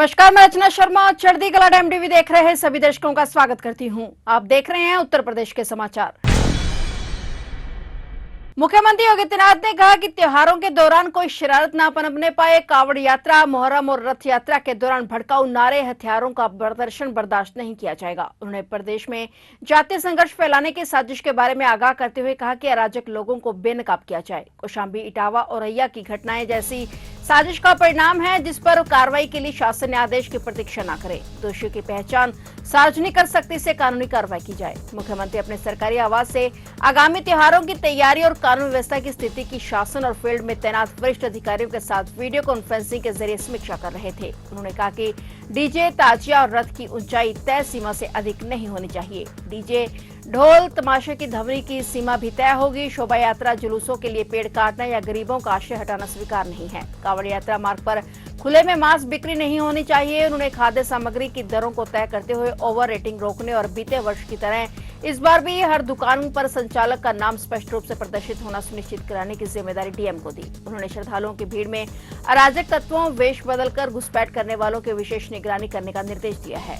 नमस्कार, मैं रचना शर्मा। चढ़ती कला टाइम टीवी देख रहे हैं सभी दर्शकों का स्वागत करती हूं। आप देख रहे हैं उत्तर प्रदेश के समाचार। मुख्यमंत्री योगी आदित्यनाथ ने कहा कि त्योहारों के दौरान कोई शरारत ना पनपने पाए। कावड़ यात्रा, मोहर्रम और रथ यात्रा के दौरान भड़काऊ नारे, हथियारों का प्रदर्शन बर्दाश्त नहीं किया जाएगा। उन्होंने प्रदेश में जातीय संघर्ष फैलाने की साजिश के बारे में आगाह करते हुए कहा कि अराजक लोगों को बेनकाब किया जाए। कौशाम्बी, इटावा और रैया की घटनाएं जैसी साजिश का परिणाम है जिस पर कार्रवाई के लिए शासन ने आदेश की प्रतीक्षा न करे। दोषियों की पहचान सार्वजनिक कर सख्ती से कानूनी कार्रवाई की जाए। मुख्यमंत्री अपने सरकारी आवास से आगामी त्योहारों की तैयारी और कानून व्यवस्था की स्थिति की शासन और फील्ड में तैनात वरिष्ठ अधिकारियों के साथ वीडियो कॉन्फ्रेंसिंग के जरिए समीक्षा कर रहे थे। उन्होंने कहा कि डीजे, ताजिया और रथ की ऊंचाई तय सीमा से अधिक नहीं होनी चाहिए। डीजे, ढोल, तमाशे की ध्वनि की सीमा भी तय होगी। शोभा यात्रा, जुलूसों के लिए पेड़ काटना या गरीबों का आश्रय हटाना स्वीकार नहीं है। कावड़ यात्रा मार्ग पर खुले में मांस बिक्री नहीं होनी चाहिए। उन्होंने खाद्य सामग्री की दरों को तय करते हुए ओवर रेटिंग रोकने और बीते वर्ष की तरह इस बार भी हर दुकान पर संचालक का नाम स्पष्ट रूप से प्रदर्शित होना सुनिश्चित कराने की जिम्मेदारी डीएम को दी। उन्होंने श्रद्धालुओं की भीड़ में अराजक तत्वों, वेश बदलकर घुसपैठ करने वालों की विशेष निगरानी करने का निर्देश दिया है।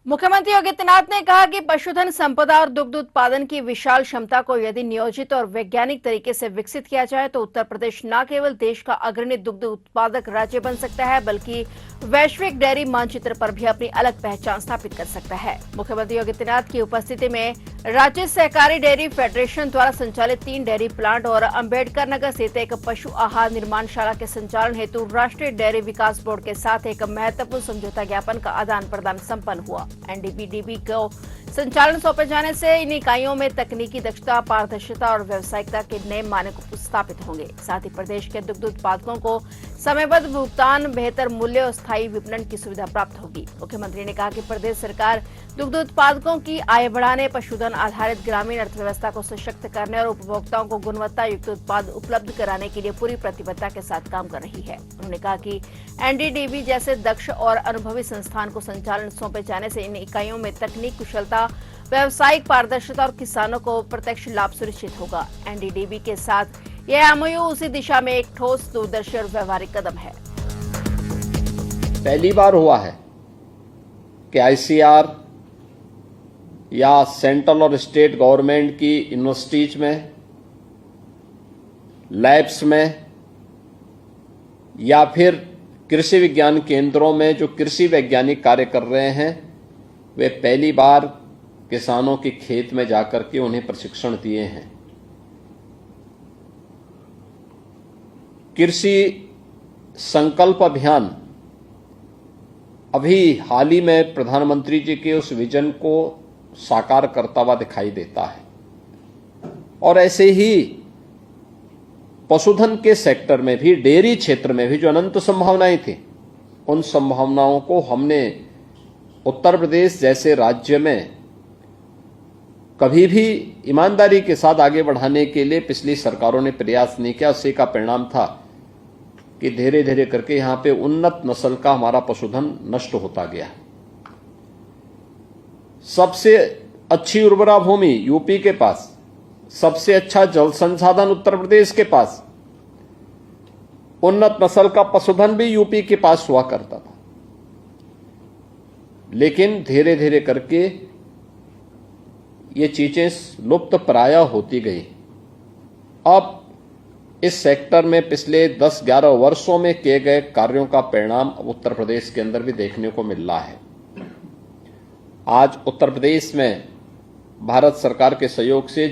मुख्यमंत्री योगी आदित्यनाथ ने कहा कि पशुधन संपदा और दुग्ध उत्पादन की विशाल क्षमता को यदि नियोजित और वैज्ञानिक तरीके से विकसित किया जाए तो उत्तर प्रदेश न केवल देश का अग्रणी दुग्ध उत्पादक राज्य बन सकता है बल्कि वैश्विक डेयरी मानचित्र पर भी अपनी अलग पहचान स्थापित कर सकता है। मुख्यमंत्री योगी आदित्यनाथ की उपस्थिति में राज्य सहकारी डेयरी फेडरेशन द्वारा संचालित 3 डेयरी प्लांट और अंबेडकर नगर स्थित एक पशु आहार निर्माणशाला के संचालन हेतु राष्ट्रीय डेयरी विकास बोर्ड के साथ एक महत्वपूर्ण समझौता ज्ञापन का आदान प्रदान संपन्न हुआ। एनडीबीडीबी को संचालन सौंपे जाने से इन इकाइयों में तकनीकी दक्षता, पारदर्शिता और व्यावसायिकता के नए मानक स्थापित होंगे। साथ ही प्रदेश के दुग्ध उत्पादकों को समयबद्ध भुगतान, बेहतर मूल्य और स्थायी विपणन की सुविधा प्राप्त होगी। मुख्यमंत्री ने कहा कि प्रदेश सरकार दुग्ध उत्पादकों की आय बढ़ाने, पशुधन आधारित ग्रामीण अर्थव्यवस्था को सशक्त करने और उपभोक्ताओं को गुणवत्ता युक्त उत्पाद उपलब्ध कराने के लिए पूरी प्रतिबद्धता के साथ काम कर रही है। उन्होंने कहा कि एनडीडीबी जैसे दक्ष और अनुभवी संस्थान को संचालन सौंपे जाने से इन इकाइयों में तकनीक, कुशलता, व्यावसायिक पारदर्शिता और किसानों को प्रत्यक्ष लाभ सुनिश्चित होगा। एनडीडीबी के साथ यह एमओयू उसी दिशा में एक ठोस, दूरदर्शी और व्यवहारिक कदम है। पहली बार हुआ है कि आईसीआर या सेंट्रल और स्टेट गवर्नमेंट की यूनिवर्सिटीज में, लैब्स में या फिर कृषि विज्ञान केंद्रों में जो कृषि वैज्ञानिक कार्य कर रहे हैं वे पहली बार किसानों के खेत में जाकर के उन्हें प्रशिक्षण दिए हैं। कृषि संकल्प अभियान अभी हाल ही में प्रधानमंत्री जी के उस विजन को साकार करता हुआ दिखाई देता है। और ऐसे ही पशुधन के सेक्टर में भी, डेयरी क्षेत्र में भी जो अनंत संभावनाएं थी, उन संभावनाओं को हमने उत्तर प्रदेश जैसे राज्य में कभी भी ईमानदारी के साथ आगे बढ़ाने के लिए पिछली सरकारों ने प्रयास नहीं किया। उसी का परिणाम था कि धीरे धीरे करके यहां पे उन्नत नस्ल का हमारा पशुधन नष्ट होता गया। सबसे अच्छी उर्वरा भूमि यूपी के पास, सबसे अच्छा जल संसाधन उत्तर प्रदेश के पास, उन्नत नस्ल का पशुधन भी यूपी के पास हुआ करता था। लेकिन धीरे धीरे करके ये चीजें लुप्त प्राय होती गई। अब इस सेक्टर में पिछले 10-11 वर्षों में किए गए कार्यों का परिणाम उत्तर प्रदेश के अंदर भी देखने को मिल रहा है। आज उत्तर प्रदेश में भारत सरकार के सहयोग से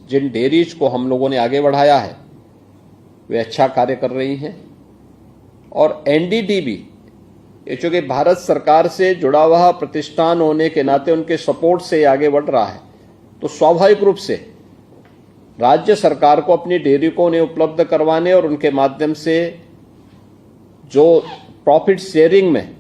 जिन डेयरीज को हम लोगों ने आगे बढ़ाया है वे अच्छा कार्य कर रही हैं। और एनडीडीबी, ये चूंकि भारत सरकार से जुड़ा हुआ प्रतिष्ठान होने के नाते उनके सपोर्ट से आगे बढ़ रहा है, तो स्वाभाविक रूप से राज्य सरकार को अपनी डेयरी को उन्हें उपलब्ध करवाने और उनके माध्यम से जो प्रॉफिट शेयरिंग में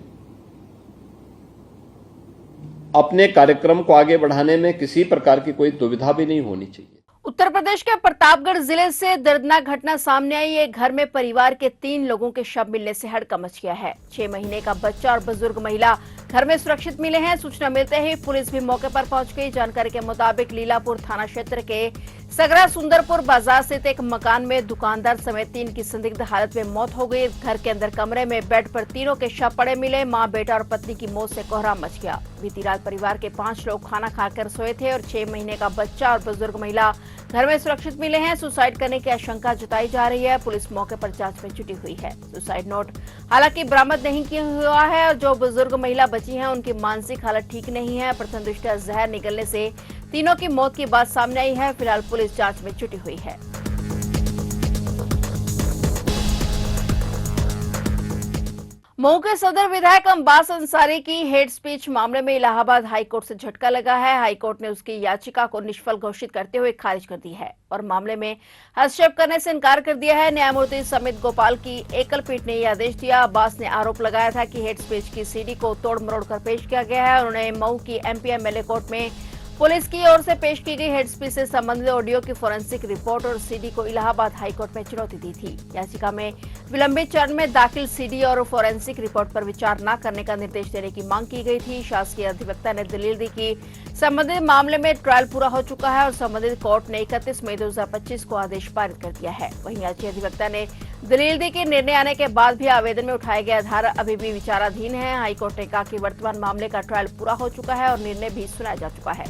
अपने कार्यक्रम को आगे बढ़ाने में किसी प्रकार की कोई दुविधा भी नहीं होनी चाहिए। उत्तर प्रदेश के प्रतापगढ़ जिले से दर्दनाक घटना सामने आई। एक घर में परिवार के 3 लोगों के शव मिलने से हड़कंप मच गया है। 6 महीने का बच्चा और बुजुर्ग महिला घर में सुरक्षित मिले हैं। सूचना मिलते ही पुलिस भी मौके पर पहुंच गई। जानकारी के मुताबिक लीलापुर थाना क्षेत्र के सगरा सुंदरपुर बाजार स्थित एक मकान में दुकानदार समेत 3 की संदिग्ध हालत में मौत हो गई। घर के अंदर कमरे में बेड पर तीनों के शव पड़े मिले। मां, बेटा और पत्नी की मौत से कोहराम मच गया। बीती रात परिवार के 5 लोग खाना खाकर सोए थे और 6 महीने का बच्चा और बुजुर्ग महिला घर में सुरक्षित मिले हैं। सुसाइड करने की आशंका जताई जा रही है। पुलिस मौके पर जांच में जुटी हुई है। सुसाइड नोट हालांकि बरामद नहीं किया हुआ है और जो बुजुर्ग महिला बची हैं उनकी मानसिक हालत ठीक नहीं है। प्रथम दृष्टया जहर निकलने से तीनों की मौत की बात सामने आई है। फिलहाल पुलिस जांच में जुटी हुई है। मऊ के सदर विधायक अब्बास अंसारी की हेट स्पीच मामले में इलाहाबाद हाईकोर्ट से झटका लगा है। हाईकोर्ट ने उसकी याचिका को निष्फल घोषित करते हुए खारिज कर दी है और मामले में हस्तक्षेप करने से इनकार कर दिया है। न्यायमूर्ति समित गोपाल की एकल पीठ ने यह आदेश दिया। अब्बास ने आरोप लगाया था कि हेट स्पीच की सीडी को तोड़ मरोड़ कर पेश किया गया है। उन्होंने मऊ की एमपीएमएलए कोर्ट में पुलिस की ओर से पेश की गई हेड स्पीच से संबंधित ऑडियो की फोरेंसिक रिपोर्ट और सीडी को इलाहाबाद हाईकोर्ट में चुनौती दी थी। याचिका में विलंबित चरण में दाखिल सीडी और फोरेंसिक रिपोर्ट पर विचार न करने का निर्देश देने की मांग की गई थी। शासकीय अधिवक्ता ने दलील दी कि संबंधित मामले में ट्रायल पूरा हो चुका है और संबंधित कोर्ट ने 31 मई 2025 को आदेश पारित कर दिया है। वहीं याचिका अधिवक्ता ने दलील दी कि निर्णय आने के बाद भी आवेदन में उठाए गए आधार अभी भी विचाराधीन है। हाईकोर्ट ने कहा कि वर्तमान मामले का ट्रायल पूरा हो चुका है और निर्णय भी सुनाया जा चुका है।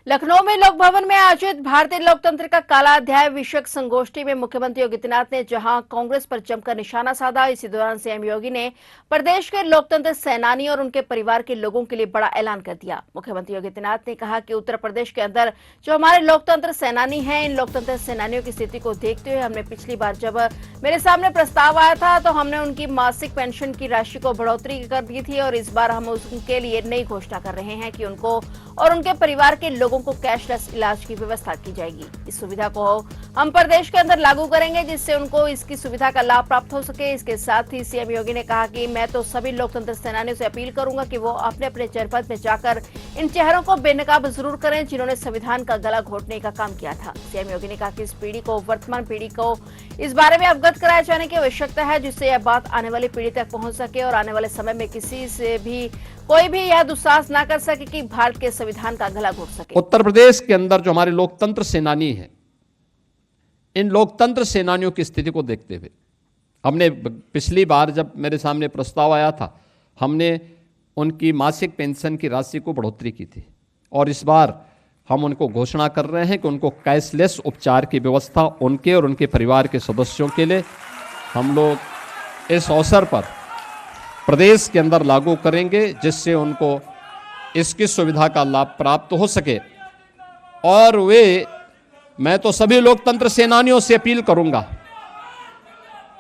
लखनऊ में लोक भवन में आयोजित भारतीय लोकतंत्र का काला अध्याय विषयक संगोष्ठी में मुख्यमंत्री योगी आदित्यनाथ ने जहां कांग्रेस पर जमकर निशाना साधा, इसी दौरान सीएम योगी ने प्रदेश के लोकतंत्र सेनानी और उनके परिवार के लोगों के लिए बड़ा ऐलान कर दिया। मुख्यमंत्री योगी आदित्यनाथ ने कहा कि उत्तर प्रदेश के अंदर जो हमारे लोकतंत्र सेनानी हैं, इन लोकतंत्र सेनानियों की स्थिति को देखते हुए हमने पिछली बार जब मेरे सामने प्रस्ताव आया था तो हमने उनकी मासिक पेंशन की राशि को बढ़ोतरी कर दी थी और इस बार हम उनके लिए नई घोषणा कर रहे हैं कि उनको और उनके परिवार के लोगों को कैशलेस इलाज की व्यवस्था की जाएगी। इस सुविधा को हम प्रदेश के अंदर लागू करेंगे जिससे उनको इसकी सुविधा का लाभ प्राप्त हो सके। इसके साथ ही सीएम योगी ने कहा कि मैं तो सभी लोकतंत्र सेनानियों से अपील करूंगा कि वो अपने अपने जनपद में जाकर इन चेहरों को बेनकाब जरूर करें जिन्होंने संविधान का गला घोटने का काम किया था। सीएम योगी ने कहा कि इस पीढ़ी को, वर्तमान पीढ़ी को इस बारे में अवगत कराए जाने की आवश्यकता है जिससे यह बात आने वाली पीढ़ी तक पहुंच सके और आने वाले समय में किसी से भी कोई भी यह दुस्साहस ना कर सके कि भारत के संविधान का गला घोट सके। उत्तर प्रदेश के अंदर जो हमारे लोकतंत्र सेनानी हैं, इन लोकतंत्र सेनानियों की स्थिति को देखते हुए हमने पिछली बार जब मेरे सामने प्रस्ताव आया था, हमने उनकी मासिक पेंशन की राशि को बढ़ोतरी की थी और इस बार हम उनको घोषणा कर रहे हैं कि उनको कैशलेस उपचार की व्यवस्था उनके और उनके परिवार के सदस्यों के लिए हम लोग इस अवसर पर प्रदेश के अंदर लागू करेंगे जिससे उनको इसकी सुविधा का लाभ प्राप्त हो सके। और मैं तो सभी लोकतंत्र सेनानियों से अपील करूंगा,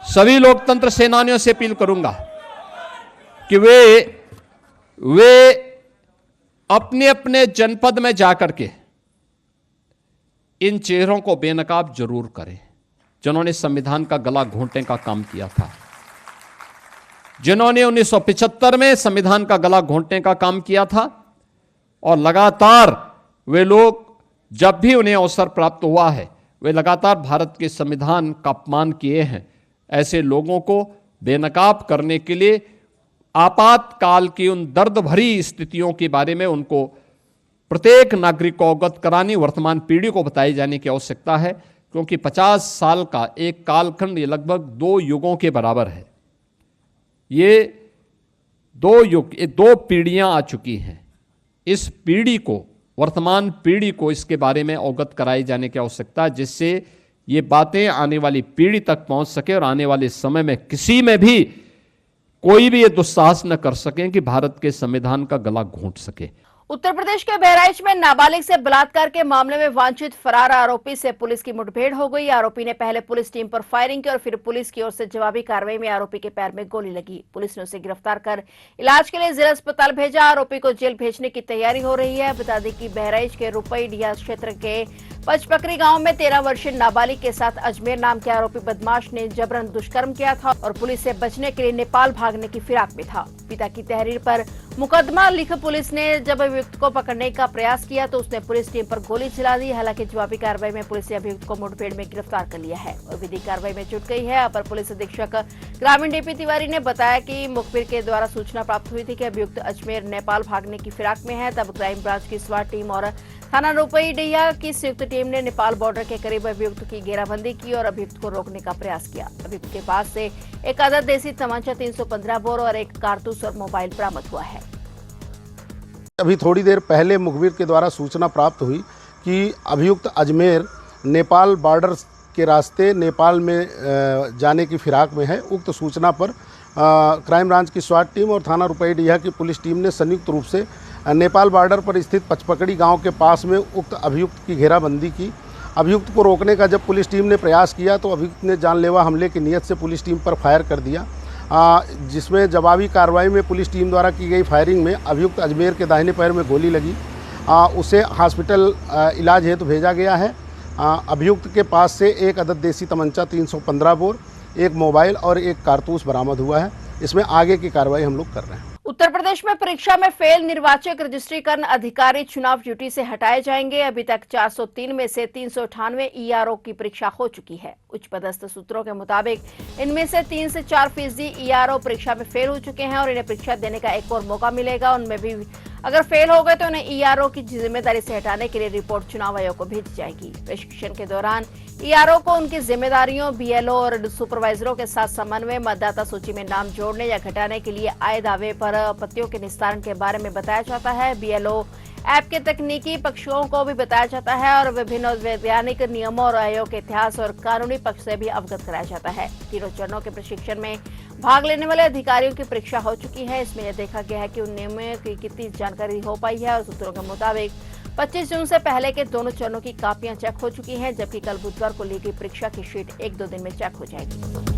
सभी लोकतंत्र सेनानियों से अपील करूंगा कि वे अपने अपने जनपद में जाकर के इन चेहरों को बेनकाब जरूर करें जिन्होंने संविधान का गला घोंटने का काम किया था, जिन्होंने 1975 में संविधान का गला घोंटने का काम किया था और लगातार वे लोग जब भी उन्हें अवसर प्राप्त हुआ है वे लगातार भारत के संविधान का अपमान किए हैं। ऐसे लोगों को बेनकाब करने के लिए आपातकाल की उन दर्द भरी स्थितियों के बारे में उनको प्रत्येक नागरिक को अवगत करानी, वर्तमान पीढ़ी को बताई जाने की आवश्यकता है क्योंकि 50 साल का एक कालखंड ये लगभग 2 युगों के बराबर है। ये 2 युग, 2 पीढ़ियां आ चुकी हैं। इस पीढ़ी को, वर्तमान पीढ़ी को इसके बारे में अवगत कराई जाने की आवश्यकता है जिससे ये बातें आने वाली पीढ़ी तक पहुंच सके और आने वाले समय में किसी में भी कोई भी ये दुस्साहस न कर सके कि भारत के संविधान का गला घोंट सके। उत्तर प्रदेश के बहराइच में नाबालिग से बलात्कार के मामले में वांछित फरार आरोपी से पुलिस की मुठभेड़ हो गई। आरोपी ने पहले पुलिस टीम पर फायरिंग की और फिर पुलिस की ओर से जवाबी कार्रवाई में आरोपी के पैर में गोली लगी। पुलिस ने उसे गिरफ्तार कर इलाज के लिए जिला अस्पताल भेजा। आरोपी को जेल भेजने की तैयारी हो रही है। बता दें कि बहराइच के रुपईडिया क्षेत्र के पचपकरी गांव में 13 वर्षीय नाबालिग के साथ अजमेर नाम के आरोपी बदमाश ने जबरन दुष्कर्म किया था और पुलिस से बचने के लिए नेपाल भागने की फिराक में था। पिता की तहरीर पर मुकदमा लिख पुलिस ने जब अभियुक्त को पकड़ने का प्रयास किया तो उसने पुलिस टीम पर गोली चला दी। हालांकि जवाबी कार्रवाई में पुलिस ने अभियुक्त को मुठभेड़ में गिरफ्तार कर लिया है और विधिक कार्रवाई में जुट गई है। अपर पुलिस अधीक्षक ग्रामीण डीपी तिवारी ने बताया कि मुखबिर के द्वारा सूचना प्राप्त हुई थी कि अभियुक्त अजमेर नेपाल भागने की फिराक में है। तब क्राइम ब्रांच की स्वाट टीम और थाना रुपईडीहा की संयुक्त टीम ने नेपाल बॉर्डर के करीब अभियुक्त की घेराबंदी की और अभियुक्त को रोकने का प्रयास किया। अभियुक्त के पास से एक आदत देसी तमंचा 315 बोर और एक कारतूस और मोबाइल बरामद हुआ है। अभी थोड़ी देर पहले मुखबिर के द्वारा सूचना प्राप्त हुई कि अभियुक्त अजमेर नेपाल बॉर्डर के रास्ते नेपाल में जाने की फिराक में है। उक्त सूचना पर क्राइम ब्रांच की स्वाट टीम और थाना रुपईडीहा की पुलिस टीम ने संयुक्त रूप से नेपाल बॉर्डर पर स्थित पचपकड़ी गांव के पास में उक्त अभियुक्त की घेराबंदी की। अभियुक्त को रोकने का जब पुलिस टीम ने प्रयास किया तो अभियुक्त ने जानलेवा हमले की नीयत से पुलिस टीम पर फायर कर दिया, जिसमें जवाबी कार्रवाई में पुलिस टीम द्वारा की गई फायरिंग में अभियुक्त अजमेर के दाहिने पैर में गोली लगी। उसे हॉस्पिटल इलाज हेतु भेजा गया है। अभियुक्त के पास से एक अदद देसी तमंचा 315 बोर, एक मोबाइल और एक कारतूस बरामद हुआ है। इसमें आगे की कार्रवाई हम लोग कर रहे हैं। उत्तर प्रदेश में परीक्षा में फेल निर्वाचक रजिस्ट्रीकरण अधिकारी चुनाव ड्यूटी से हटाए जाएंगे। अभी तक 403 में से 398 ईआरओ की परीक्षा हो चुकी है। उच्च पदस्थ सूत्रों के मुताबिक इनमें से 3 से 4% ईआरओ परीक्षा में फेल हो चुके हैं और इन्हें परीक्षा देने का एक और मौका मिलेगा। उनमें भी अगर फेल हो गए तो उन्हें ईआरओ की जिम्मेदारी से हटाने के लिए रिपोर्ट चुनाव आयोग को भेजी जाएगी। प्रशिक्षण के दौरान ईआरओ को उनकी जिम्मेदारियों, बीएलओ और सुपरवाइजरों के साथ समन्वय, मतदाता सूची में नाम जोड़ने या घटाने के लिए आए दावे पर आपत्तियों के निस्तारण के बारे में बताया जाता है। बीएलओ ऐप के तकनीकी पक्षों को भी बताया जाता है और विभिन्न वैज्ञानिक नियमों और आयोग के इतिहास और कानूनी पक्ष से भी अवगत कराया जाता है। तीनों चरणों के प्रशिक्षण में भाग लेने वाले अधिकारियों की परीक्षा हो चुकी है। इसमें यह देखा गया है कि उन नियमों की कितनी जानकारी हो पाई है और सूत्रों के मुताबिक 25 जून से पहले के दोनों चरणों की कापियां चेक हो चुकी हैं, जबकि कल बुधवार को ली गई परीक्षा की शीट 1-2 दिन में चेक हो जाएगी।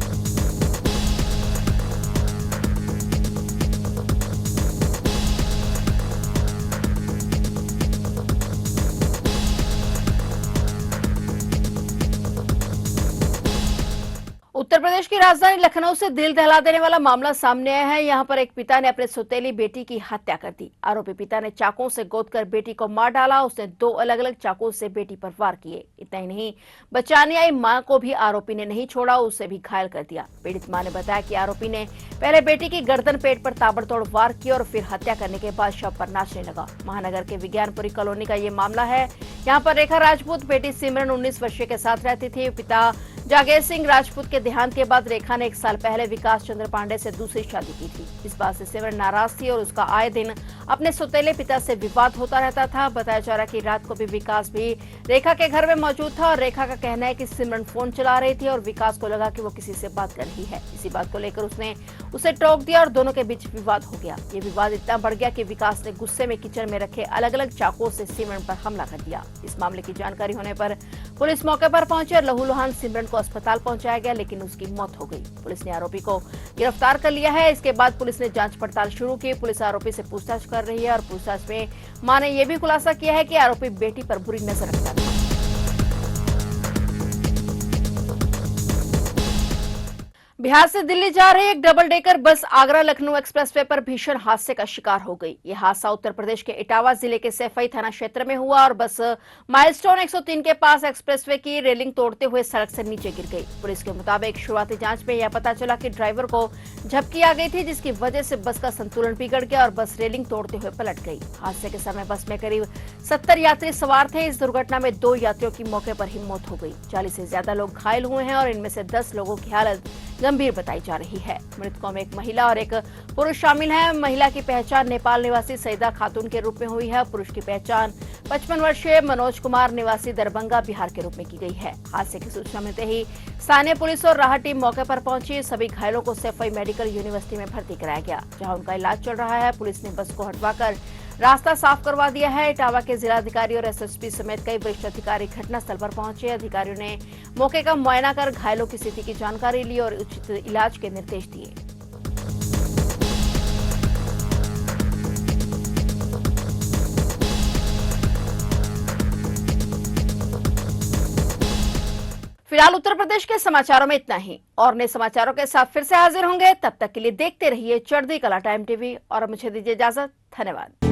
उत्तर प्रदेश की राजधानी लखनऊ से दिल दहला देने वाला मामला सामने आया है। यहां पर एक पिता ने अपने सौतेली बेटी की हत्या कर दी। आरोपी पिता ने चाकुओं से गोदकर बेटी को मार डाला। उसने 2 अलग-अलग चाकुओं से बेटी पर वार किए। इतना ही नहीं, बचाने आई मां को भी आरोपी ने नहीं छोड़ा, उसे भी घायल कर दिया। पीड़ित मां ने बताया कि आरोपी ने पहले बेटी की गर्दन पेट पर ताबड़तोड़ वार किया और फिर हत्या करने के बाद शव पर नाचने लगा। महानगर के विज्ञानपुरी कॉलोनी का ये मामला है। यहाँ पर रेखा राजपूत बेटी सिमरन 19 वर्षीय के साथ रहती थी। पिता जागेर सिंह राजपूत के देहांत के बाद रेखा ने 1 साल पहले विकास चंद्र पांडे से दूसरी शादी की थी। इस बात से सिमरन नाराज थी और उसका आए दिन अपने सौतेले पिता से विवाद होता रहता था। बताया जा रहा कि रात को भी विकास भी रेखा के घर में मौजूद था और रेखा का कहना है कि सिमरन फोन चला रही थी और विकास को लगा कि वो किसी से बात कर रही है। इसी बात को लेकर उसने उसे टोक दिया और दोनों के बीच विवाद हो गया। ये विवाद इतना बढ़ गया कि विकास ने गुस्से में किचन में रखे अलग-अलग चाकुओं से सिमरन पर हमला कर दिया। इस मामले की जानकारी होने पर पुलिस मौके पर पहुंची और लहूलुहान सिमरन को अस्पताल पहुंचाया गया, लेकिन उसकी मौत हो गई। पुलिस ने आरोपी को गिरफ्तार कर लिया है। इसके बाद पुलिस ने जांच पड़ताल शुरू की। पुलिस आरोपी से पूछताछ कर रही है और पूछताछ में मां ने यह भी खुलासा किया है कि आरोपी बेटी पर बुरी नजर रखता था। बिहार से दिल्ली जा रही एक double decker bus Agra Lucknow expressway पर भीषण हादसे का शिकार हो गई। यह हादसा उत्तर प्रदेश के इटावा जिले के सैफई थाना क्षेत्र में हुआ और बस माइलस्टोन 103 के पास एक्सप्रेसवे की रेलिंग तोड़ते हुए सड़क से नीचे गिर गई। पुलिस के मुताबिक शुरुआती जांच में यह पता चला कि ड्राइवर को झपकी आ गई थी, जिसकी वजह से बस का संतुलन बिगड़ गया और बस रेलिंग तोड़ते हुए पलट गई। हादसे के समय बस में करीब 70 यात्री सवार थे। इस दुर्घटना में 2 यात्रियों की मौके पर ही मौत हो गई। 40 से ज्यादा लोग घायल हुए हैं और इनमें से 10 लोगों की हालत गंभीर बताई जा रही है। मृतकों में एक महिला और एक पुरुष शामिल हैं। महिला की पहचान नेपाल निवासी सईदा खातून के रूप में हुई है। पुरुष की पहचान 55 वर्षीय मनोज कुमार निवासी दरभंगा बिहार के रूप में की गई है। हादसे की सूचना मिलते ही स्थानीय पुलिस और राहत टीम मौके पर पहुंची। सभी घायलों को सैफई मेडिकल यूनिवर्सिटी में भर्ती कराया गया, जहां उनका इलाज चल रहा है। पुलिस ने बस को हटवाकर रास्ता साफ करवा दिया है। इटावा के जिलाधिकारी और एसएसपी समेत कई वरिष्ठ अधिकारी घटनास्थल पर पहुंचे। अधिकारियों ने मौके का मुआयना कर घायलों की स्थिति की जानकारी ली और उचित इलाज के निर्देश दिए। फिलहाल उत्तर प्रदेश के समाचारों में इतना ही, और नए समाचारों के साथ फिर से हाजिर होंगे। तब तक के लिए देखते रहिए चढ़ती कला टाइम टीवी और मुझे दीजिए इजाजत। धन्यवाद।